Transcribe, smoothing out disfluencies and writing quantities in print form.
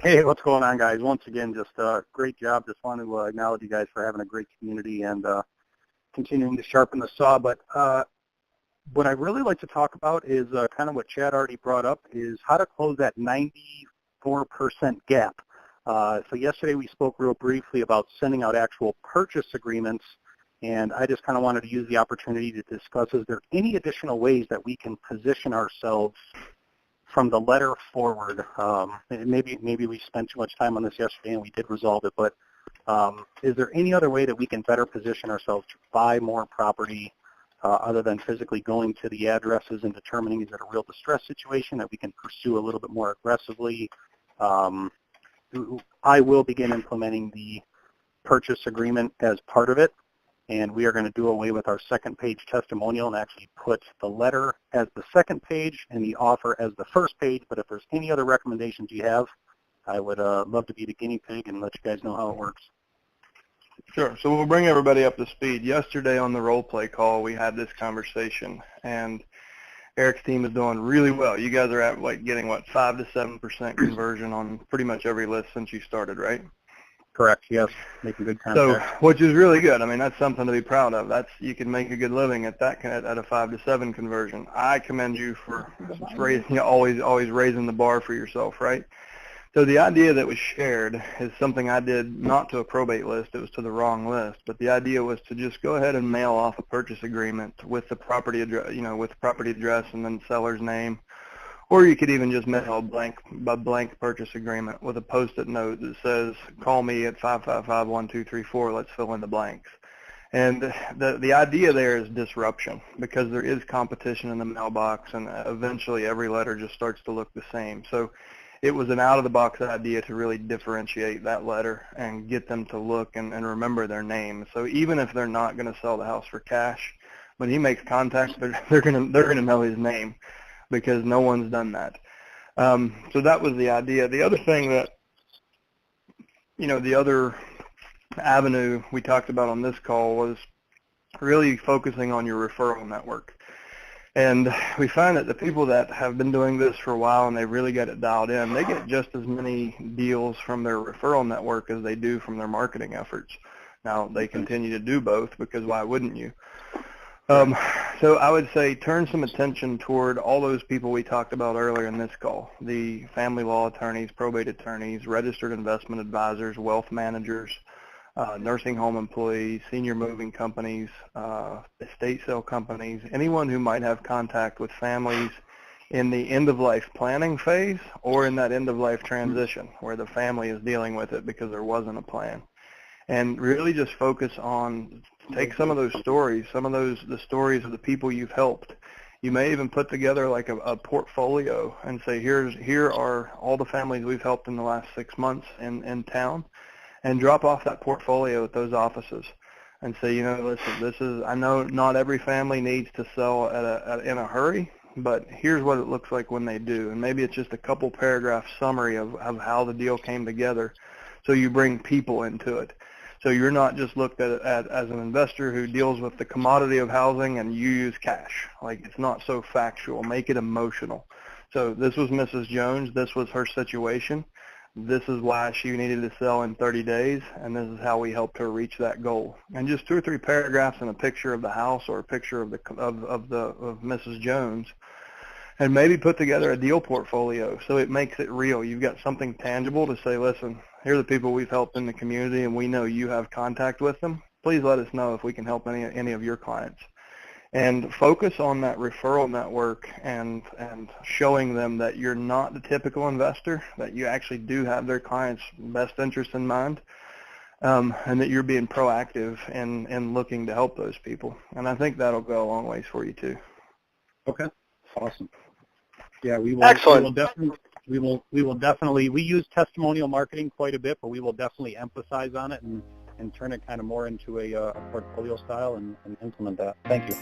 Hey, what's going on, guys? Once again, just great job. Just want to acknowledge you guys for having a great community and continuing to sharpen the saw. But what I really like to talk about is kind of what Chad already brought up, is how to close that 94% gap. So yesterday we spoke real briefly about sending out actual purchase agreements, and I just kind of wanted to use the opportunity to discuss, is there any additional ways that we can position ourselves from the letter forward? Maybe we spent too much time on this yesterday and we did resolve it, but is there any other way that we can better position ourselves to buy more property other than physically going to the addresses and determining is it a real distress situation that we can pursue a little bit more aggressively? I will begin implementing the purchase agreement as part of it, and we are going to do away with our second page testimonial and actually put the letter as the second page and the offer as the first page. But if there's any other recommendations you have, I would love to be the guinea pig and let you guys know how it works. Sure. So we'll bring everybody up to speed. Yesterday on the role play call, we had this conversation, and Eric's team is doing really well. You guys are at getting 5 to 7% conversion on pretty much every list since you started, right? Correct. Yes. Making good contact. So, which is really good. I mean, that's something to be proud of. You can make a good living at that at a 5 to 7 conversion. I commend you for always raising the bar for yourself, right? So the idea that was shared is something I did not to a probate list. It was to the wrong list. But the idea was to just go ahead and mail off a purchase agreement with the property address, with the property address and then seller's name. Or you could even just mail a blank purchase agreement with a Post-it note that says, call me at 555-1234, let's fill in the blanks. And the idea there is disruption, because there is competition in the mailbox, and eventually every letter just starts to look the same. So it was an out-of-the-box idea to really differentiate that letter and get them to look and remember their name. So even if they're not going to sell the house for cash, when he makes contact, they're going to know his name, because no one's done that. So that was the idea. The other thing that, the other avenue we talked about on this call was really focusing on your referral network. And we find that the people that have been doing this for a while and they really get it dialed in, they get just as many deals from their referral network as they do from their marketing efforts. Now, they continue to do both, because why wouldn't you? So I would say turn some attention toward all those people we talked about earlier in this call, the family law attorneys, probate attorneys, registered investment advisors, wealth managers, nursing home employees, senior moving companies, estate sale companies, anyone who might have contact with families in the end-of-life planning phase or in that end-of-life transition where the family is dealing with it because there wasn't a plan. And really just focus on, take some of those stories, the stories of the people you've helped. You may even put together like a portfolio and say, here are all the families we've helped in the last 6 months in town, and drop off that portfolio at those offices and say, listen, I know not every family needs to sell in a hurry, but here's what it looks like when they do. And maybe it's just a couple paragraph summary of how the deal came together, so you bring people into it. So you're not just looked at as an investor who deals with the commodity of housing and you use cash. It's not so factual. Make it emotional. So this was Mrs. Jones. This was her situation. This is why she needed to sell in 30 days, and this is how we helped her reach that goal. And just 2 or 3 paragraphs and a picture of the house or a picture of Mrs. Jones, and maybe put together a deal portfolio so it makes it real. You've got something tangible to say, listen, here are the people we've helped in the community, and we know you have contact with them. Please let us know if we can help any of your clients. And focus on that referral network and showing them that you're not the typical investor, that you actually do have their clients' best interest in mind, and that you're being proactive in looking to help those people. And I think that'll go a long ways for you too. Okay. Awesome. Yeah, we will. Excellent. We will definitely. We use testimonial marketing quite a bit, but we will definitely emphasize on it and turn it kind of more into a portfolio style and implement that. Thank you.